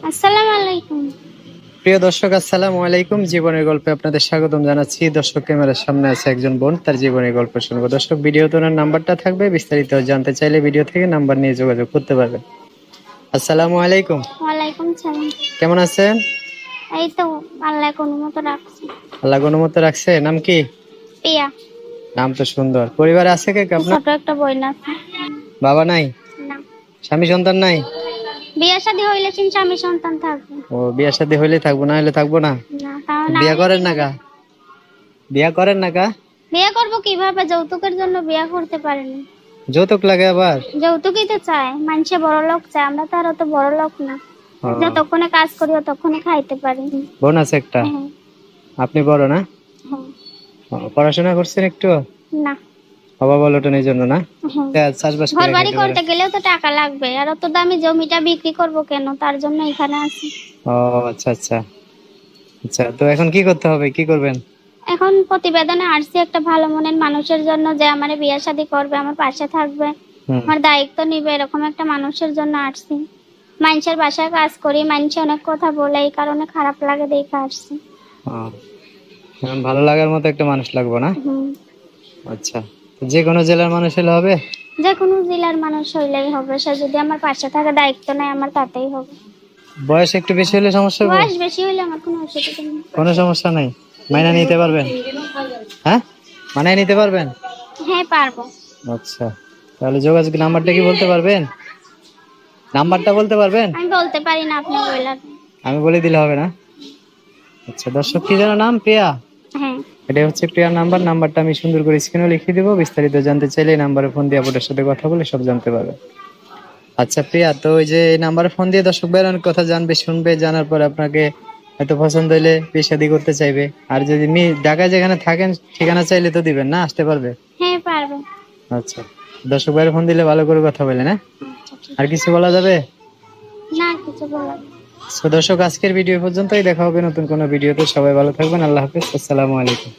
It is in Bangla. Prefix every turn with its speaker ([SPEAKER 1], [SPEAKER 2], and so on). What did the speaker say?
[SPEAKER 1] আসসালামু আলাইকুম।
[SPEAKER 2] প্রিয় দর্শক, আসসালামু আলাইকুম। জীবনের গল্পে আপনাদের স্বাগতম জানাচ্ছি। দর্শক, ক্যামেরার সামনে আছে একজন বোন, তার জীবনের গল্প শুনবো। দর্শক, ভিডিওতে ওনার নাম্বারটা থাকবে, বিস্তারিত জানতে চাইলে ভিডিও থেকে নাম্বার নিয়ে যোগাযোগ করতে পারবেন। আসসালামু আলাইকুম।
[SPEAKER 1] ওয়ালাইকুম সালাম।
[SPEAKER 2] কেমন আছেন?
[SPEAKER 1] এই তো আল্লাহ কোনো মতো রাখছে।
[SPEAKER 2] আল্লাহ গণমত রাখছে। নাম কি?
[SPEAKER 1] পিয়া।
[SPEAKER 2] নাম তো সুন্দর। পরিবারে আছে কে কে আপনার?
[SPEAKER 1] ছোট একটা বোন আছে।
[SPEAKER 2] বাবা নাই?
[SPEAKER 1] না।
[SPEAKER 2] স্বামী সন্তান নাই?
[SPEAKER 1] বিয়ে শাদী হইলে স্বামী সন্তান থাকবে।
[SPEAKER 2] ও, বিয়ে শাদী হইলে থাকবো, না হলে থাকবো না।
[SPEAKER 1] না তাও না।
[SPEAKER 2] বিয়ে করেন না কা? বিয়ে করেন না কা?
[SPEAKER 1] বিয়ে করবো কিভাবে? যৌতুকের জন্য বিয়ে করতে পারিনি।
[SPEAKER 2] যৌতুক লাগে আবার?
[SPEAKER 1] যৌতুকই তো চায়, মানুষে বড় লোক চায়, আমরা তো আর অত বড় লোক না।
[SPEAKER 2] ও,
[SPEAKER 1] যতক্ষণে কাজ করি ততক্ষণে খাইতে পারি।
[SPEAKER 2] বোন আছে একটা?
[SPEAKER 1] হ্যাঁ।
[SPEAKER 2] আপনি বড় না?
[SPEAKER 1] হ্যাঁ।
[SPEAKER 2] ও, পড়াশোনা করছেন একটু?
[SPEAKER 1] না।
[SPEAKER 2] বাবা বলটনের জন্য না?
[SPEAKER 1] হ্যাঁ।
[SPEAKER 2] চাষবাস
[SPEAKER 1] ঘর
[SPEAKER 2] করে
[SPEAKER 1] বাড়ি
[SPEAKER 2] খাইতে
[SPEAKER 1] করতে
[SPEAKER 2] পারেন?
[SPEAKER 1] গেলেও তো টাকা লাগবে, আর অত দামি জমিটা বিক্রি করব কেন? তার জন্য এখানে আছি।
[SPEAKER 2] ও আচ্ছা আচ্ছা আচ্ছা। তো এখন কি করতে হবে, কি করবেন?
[SPEAKER 1] এখন প্রতিবেদনে আসছি একটা ভালো মনের মানুষের জন্য, যে আমার বিয়ে শাদী করবে, আমার পাশে থাকবে,
[SPEAKER 2] হুম।
[SPEAKER 1] আমার দায়িত্ব নিবে, এরকম একটা মানুষের জন্য আসছি। মানুষের বাসায় কাজ করি, মানুষ অনেক কথা বলে, এই কারণে খারাপ লাগে দেখে আসছি।
[SPEAKER 2] ও, এখন ভালো লাগার মতো একটা মানুষ লাগবে না?
[SPEAKER 1] হুম।
[SPEAKER 2] আচ্ছা। তো যে কোনো জেলার মানুষ হলে হবে?
[SPEAKER 1] যে কোনো জেলার মানুষ হইলেই হবে, সে যদি আমার পাশে থাকে, দায়িত্ব নেয় আমার, তাতেই হবে।
[SPEAKER 2] বয়স একটু বেশি হলে সমস্যা হবে?
[SPEAKER 1] বয়স বেশি হইলে আমার কোনো অসুবিধা নেই।
[SPEAKER 2] কোনো সমস্যা নাই? মাইনা নিতে পারবেন? হ্যাঁ, মানায় নিতে পারবেন?
[SPEAKER 1] হ্যাঁ পারবো।
[SPEAKER 2] আচ্ছা, তাহলে যোগাযোগ নাম্বারটা কি বলতে পারবেন? নাম্বারটা বলতে পারবেন?
[SPEAKER 1] আমি বলতে পারি না, আপনি বললেন।
[SPEAKER 2] আমি বলে দিলে হবে না? আচ্ছা দর্শক, কি যেন নাম? প্রিয়া?
[SPEAKER 1] হ্যাঁ।
[SPEAKER 2] এটা হচ্ছে প্রিয়ার নাম্বার। নাম্বারটা আমি সুন্দর করে স্ক্রিনে লিখে দিব। বিস্তারিত জানতে চাইলে এই নাম্বারে ফোন দিয়ে আপনার সাথে কথা বলে সব জানতে পারবেন। আচ্ছা প্রিয়া, তো ওই যে এই নাম্বারে ফোন দিয়ে দর্শক ভাইয়ের অনেক কথা জানবে, শুনবে, জানার পর আপনাকে হয়তো পছন্দ হইলে বিয়ে শাদী করতে চাইবে। আর যদি ঢাকায় যেখানে থাকেন ঠিকানা চাইলে তো দিবেন না, আসতে পারবে?
[SPEAKER 1] হ্যাঁ পারবো।
[SPEAKER 2] আচ্ছা, দর্শক ভাইয়ের ফোন দিলে ভালো করে কথা বলে না?
[SPEAKER 1] আচ্ছা ঠিক
[SPEAKER 2] আর কিছু বলা যাবে?
[SPEAKER 1] না, কিছু বলার নেই।
[SPEAKER 2] তো দর্শক, আজকের ভিডিও পর্যন্তই। দেখা হবে নতুন কোনো ভিডিওতে। সবাই ভালো থাকবেন। আল্লাহ হাফেজ। আসসালামু আলাইকুম।